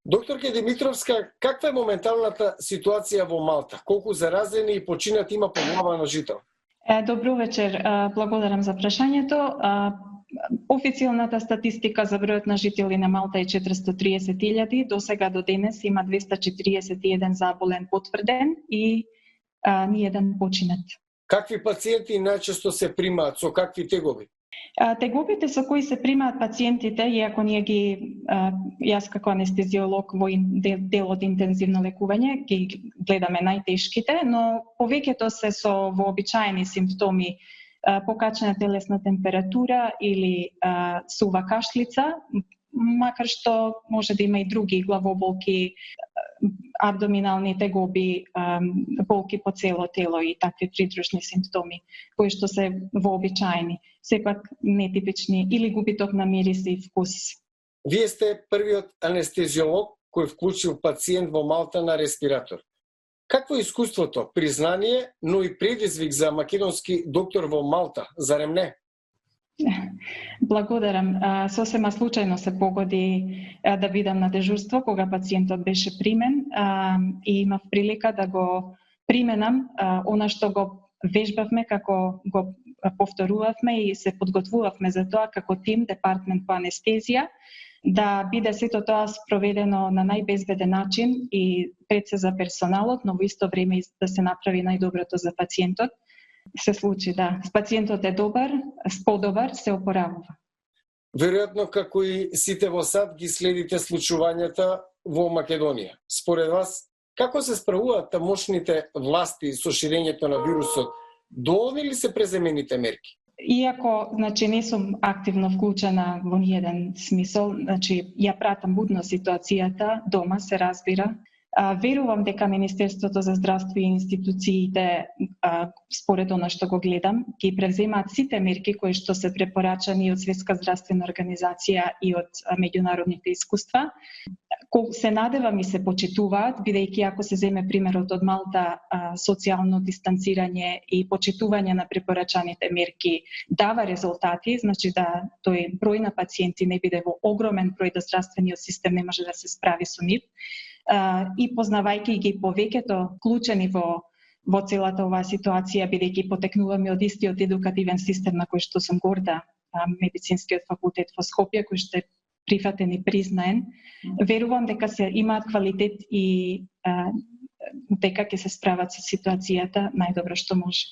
Докторке Димитровска, каква е моменталната ситуација во Малта? Колку заразени и починати има по глава на жител? Добро вечер, благодарам за прашањето. Официјалната статистика за бројот на жители на Малта е 430.000, до сега до денес има 241 заболен потврден и ниеден починат. Какви пациенти најчесто се примаат, со какви тегоби? Тегобите со кои се примаат пациентите, иако ние ги, јас како анестезиолог во делот интензивно лекување, ги гледаме најтешките, но повеќето се со вообичаени симптоми, покачена телесна температура или сува кашлица, макар што може да има и други главоболки, абдоминални тегоби, болки по цело тело и такви придружни симптоми, кои што се вообичаени, сепак нетипични или губиток на мирис и вкус. Вие сте првиот анестезиолог кој вклучил пациент во Малта на респиратор. Какво е искуството, признание, но и предизвик за македонски доктор во Малта, зарем не? Благодарам. Сосема случајно се погоди да бидам на дежурство кога пациентот беше примен и имав прилика да го применам она што го вежбавме, како го повторувавме и се подготвувавме за тоа како тим, департмент по анестезија, да биде сето тоа спроведено на најбезбеден начин и пред се за персоналот, но во исто време и да се направи најдоброто за пациентот. Се случи, да. Пациентот е добар, подобар, се опоравува. Веројатно, како и сите во САД, ги следите случувањата во Македонија. Според вас, како се справуваат тамошните власти со ширењето на вирусот? Доволни ли се преземените мерки? Иако, не сум активно вклучена во ниеден смисол, ја пратам будно ситуацијата, дома се разбира. Верувам дека Министерството за здравство и институциите, според она што го гледам, ги превземаат сите мерки кои што се препорачани од Светска здравствена организација и од меѓународните искуства. Се надевам и се почитуваат, бидејќи ако се земе примерот од Малта, социјално дистанцирање и почитување на препорачаните мерки дава резултати, значи да тој број на пациенти не биде во огромен број, да здравствениот систем не може да се справи со нив. И познавајќи ги повеќето вклучени во целата оваа ситуација, бидејќи потекнуваме од истиот едукативен систем на кој што сум горда, медицинскиот факултет во Скопје, кој што е прифатен и признаен, верувам дека се имаат квалитет и дека ќе се справат со ситуацијата најдобро што може.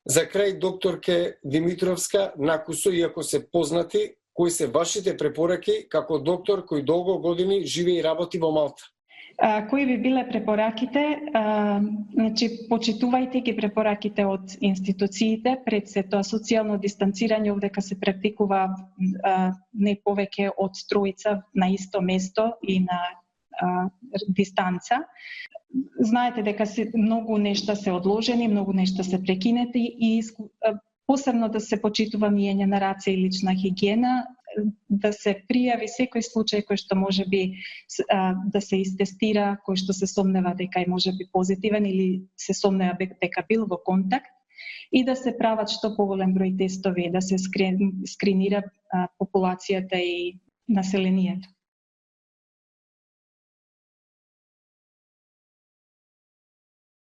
За крај, докторке Димитровска, накусо, иако се познати, кои се вашите препораки како доктор кој долго години живее и работи во Малта? Кои би биле препораките? Почитувајте ги препораките од институциите, пред се тоа социјално дистанцирање овдека се практикува не повеќе од тројца на исто место и на дистанца. Знаете дека многу нешта се одложени, многу нешта се прекинети и посебно да се почитува миење на раце и лична хигиена, да се пријави секој случај кој што може би да се истестира, кој што се сомнева дека е може би позитивен или се сомнева дека бил во контакт, и да се прават што поголем број тестови, да се скринира популацијата и населението.